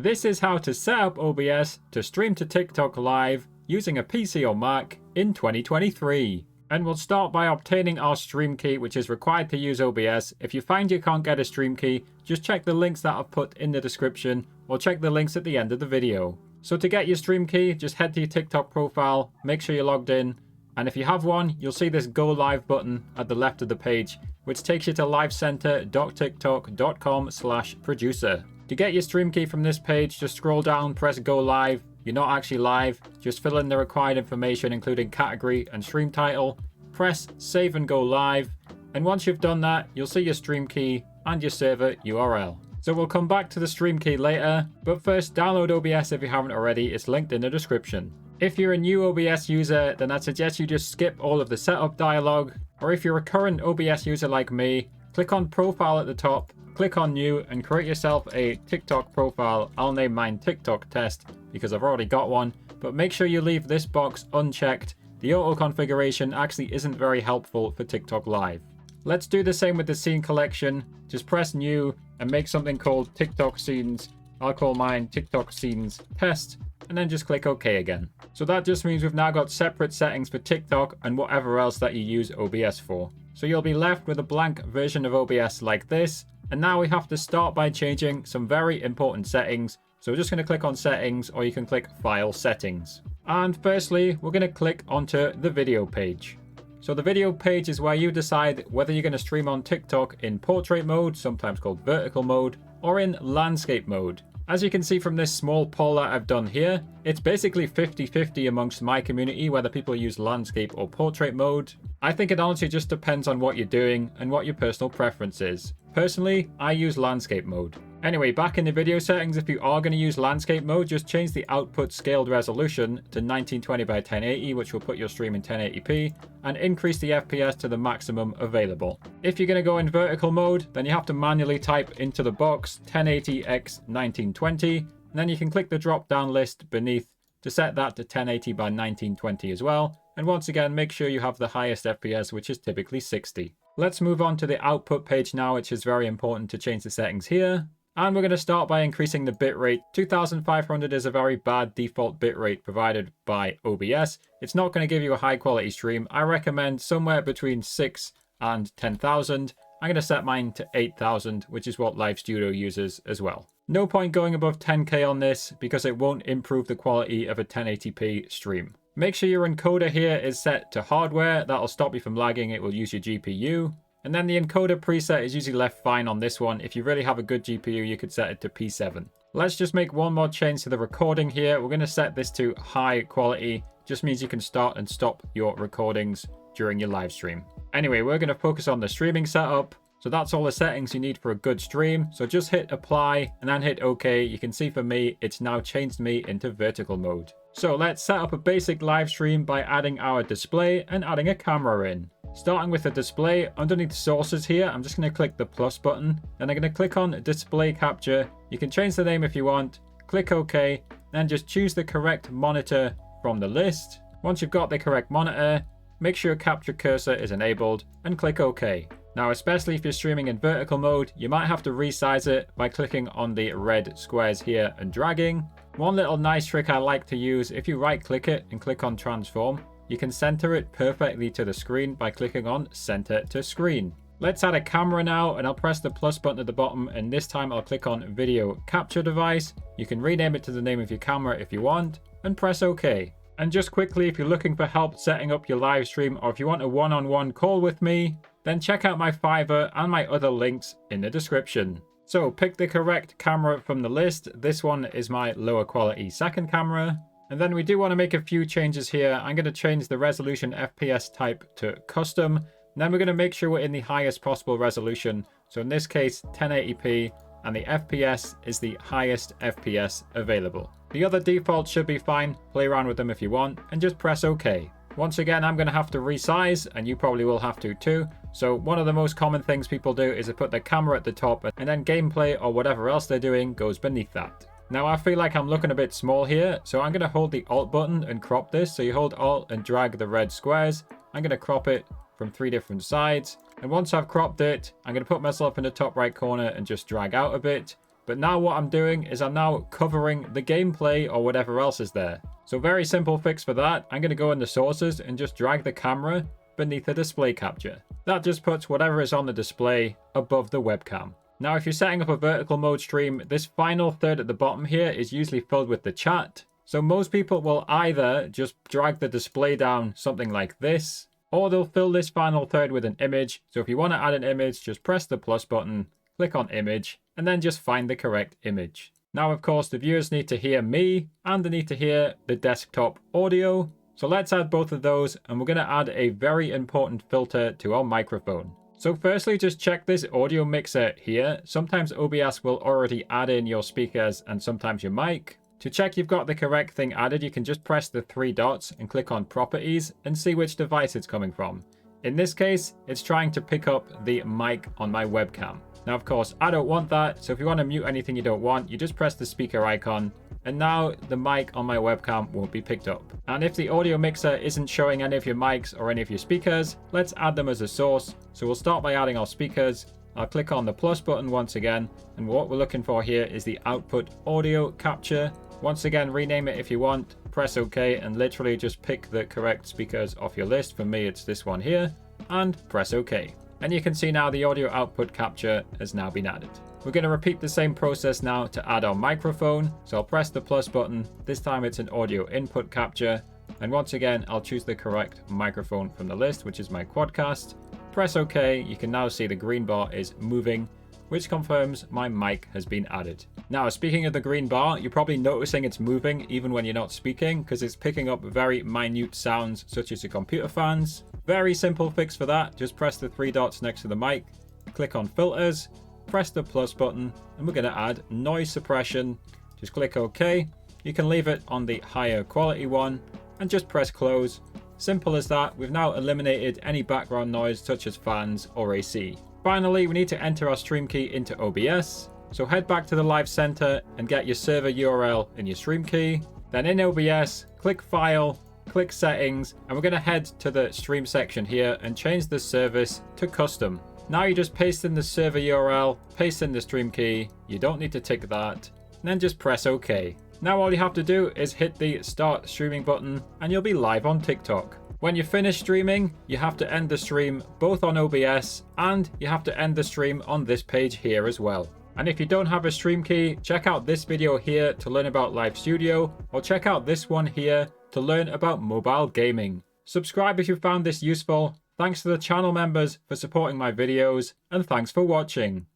This is how to set up OBS to stream to TikTok live using a PC or Mac in 2023. And we'll start by obtaining our stream key, which is required to use OBS. If you find you can't get a stream key, just check the links that I've put in the description or check the links at the end of the video. So to get your stream key, just head to your TikTok profile, make sure you're logged in, and if you have one, you'll see this Go Live button at the left of the page, which takes you to livecenter.tiktok.com/producer. To get your stream key from this page, just scroll down, press Go Live. You're not actually live, just fill in the required information including category and stream title, press Save and Go Live, and once you've done that, you'll see your stream key and your server URL. So we'll come back to the stream key later, but first download OBS if you haven't already, it's linked in the description. If you're a new OBS user, then I'd suggest you just skip all of the setup dialog, or if you're a current OBS user like me, click on Profile at the top, click on New, and create yourself a TikTok profile. I'll name mine TikTok Test because I've already got one, but make sure you leave this box unchecked. The auto configuration actually isn't very helpful for TikTok Live. Let's do the same with the scene collection. Just press New and make something called TikTok Scenes. I'll call mine TikTok Scenes Test, and then just click OK again. So that just means we've now got separate settings for TikTok and whatever else that you use OBS for. So you'll be left with a blank version of OBS like this. And now we have to start by changing some very important settings. So we're just going to click on Settings, or you can click File Settings. And firstly, we're going to click onto the video page. So the video page is where you decide whether you're going to stream on TikTok in portrait mode, sometimes called vertical mode, or in landscape mode. As you can see from this small poll that I've done here, it's basically 50-50 amongst my community whether people use landscape or portrait mode. I think it honestly just depends on what you're doing and what your personal preference is. Personally, I use landscape mode. Anyway, back in the video settings, if you are going to use landscape mode, just change the output scaled resolution to 1920 by 1080, which will put your stream in 1080p, and increase the FPS to the maximum available. If you're going to go in vertical mode, then you have to manually type into the box 1080x 1920, and then you can click the drop down list beneath to set that to 1080 by 1920 as well. And once again, make sure you have the highest FPS, which is typically 60. Let's move on to the output page now, which is very important to change the settings here. And we're going to start by increasing the bitrate. 2500 is a very bad default bitrate provided by OBS. It's not going to give you a high quality stream. I recommend somewhere between 6 and 10,000. I'm going to set mine to 8,000, which is what Live Studio uses as well. No point going above 10K on this because it won't improve the quality of a 1080p stream. Make sure your encoder here is set to hardware. That'll stop you from lagging. It will use your GPU. And then the encoder preset is usually left fine on this one. If you really have a good GPU, you could set it to P7. Let's just make one more change to the recording here. We're going to set this to high quality. Just means you can start and stop your recordings during your live stream. Anyway, we're going to focus on the streaming setup. So that's all the settings you need for a good stream. So just hit apply and then hit OK. You can see for me, it's now changed me into vertical mode. So let's set up a basic live stream by adding our display and adding a camera in. Starting with the display, underneath sources here, I'm just going to click the plus button. Then I'm going to click on display capture. You can change the name if you want. Click OK. Then just choose the correct monitor from the list. Once you've got the correct monitor, make sure capture cursor is enabled and click OK. Now, especially if you're streaming in vertical mode, you might have to resize it by clicking on the red squares here and dragging. One little nice trick I like to use, if you right click it and click on transform, you can center it perfectly to the screen by clicking on center to screen. Let's add a camera now, and I'll press the plus button at the bottom, and this time I'll click on video capture device. You can rename it to the name of your camera if you want, and press OK. And just quickly, if you're looking for help setting up your live stream, or if you want a one-on-one call with me, then check out my Fiverr and my other links in the description. So pick the correct camera from the list. This one is my lower quality second camera. And then we do want to make a few changes here. I'm going to change the resolution FPS type to custom. And then we're going to make sure we're in the highest possible resolution. So in this case, 1080p, and the FPS is the highest FPS available. The other defaults should be fine. Play around with them if you want, and just press OK. Once again, I'm going to have to resize, and you probably will have to too. So one of the most common things people do is to put the camera at the top, and then gameplay or whatever else they're doing goes beneath that. Now I feel like I'm looking a bit small here, so I'm going to hold the Alt button and crop this. So you hold Alt and drag the red squares. I'm going to crop it from 3 different sides. And once I've cropped it, I'm going to put myself in the top right corner and just drag out a bit. But now what I'm doing is I'm now covering the gameplay or whatever else is there. So very simple fix for that. I'm going to go into sources and just drag the camera beneath the display capture. That just puts whatever is on the display above the webcam. Now if you're setting up a vertical mode stream, this final third at the bottom here is usually filled with the chat. So most people will either just drag the display down something like this, or they'll fill this final third with an image. So if you want to add an image, just press the plus button, click on image, and then just find the correct image. Now, of course, the viewers need to hear me and they need to hear the desktop audio. So let's add both of those, and we're going to add a very important filter to our microphone. So firstly, just check this audio mixer here. Sometimes OBS will already add in your speakers and sometimes your mic. To check you've got the correct thing added, you can just press the 3 dots and click on properties and see which device it's coming from. In this case, it's trying to pick up the mic on my webcam. Now, of course, I don't want that. So if you want to mute anything you don't want, you just press the speaker icon. And now the mic on my webcam won't be picked up. And if the audio mixer isn't showing any of your mics or any of your speakers, let's add them as a source. So we'll start by adding our speakers. I'll click on the plus button once again. And what we're looking for here is the output audio capture. Once again, rename it if you want. Press OK and literally just pick the correct speakers off your list. For me, it's this one here. And press OK. And you can see now the audio output capture has now been added. We're going to repeat the same process now to add our microphone. So I'll press the plus button. This time it's an audio input capture. And once again, I'll choose the correct microphone from the list, which is my Quadcast. Press OK. You can now see the green bar is moving, which confirms my mic has been added. Now, speaking of the green bar, you're probably noticing it's moving even when you're not speaking because it's picking up very minute sounds such as your computer fans. Very simple fix for that. Just press the 3 dots next to the mic, click on filters, press the plus button, and we're going to add noise suppression. Just click OK. You can leave it on the higher quality one and just press close. Simple as that. We've now eliminated any background noise such as fans or AC. Finally, we need to enter our stream key into OBS. So head back to the Live Center and get your server URL in your stream key. Then in OBS, click File, click Settings, and we're going to head to the stream section here and change the service to Custom. Now you just paste in the server URL, paste in the stream key. You don't need to tick that. And then just press OK. Now all you have to do is hit the Start Streaming button and you'll be live on TikTok. When you finish streaming, you have to end the stream both on OBS and you have to end the stream on this page here as well. And if you don't have a stream key, check out this video here to learn about Live Studio, or check out this one here to learn about mobile gaming. Subscribe if you found this useful. Thanks to the channel members for supporting my videos, and thanks for watching.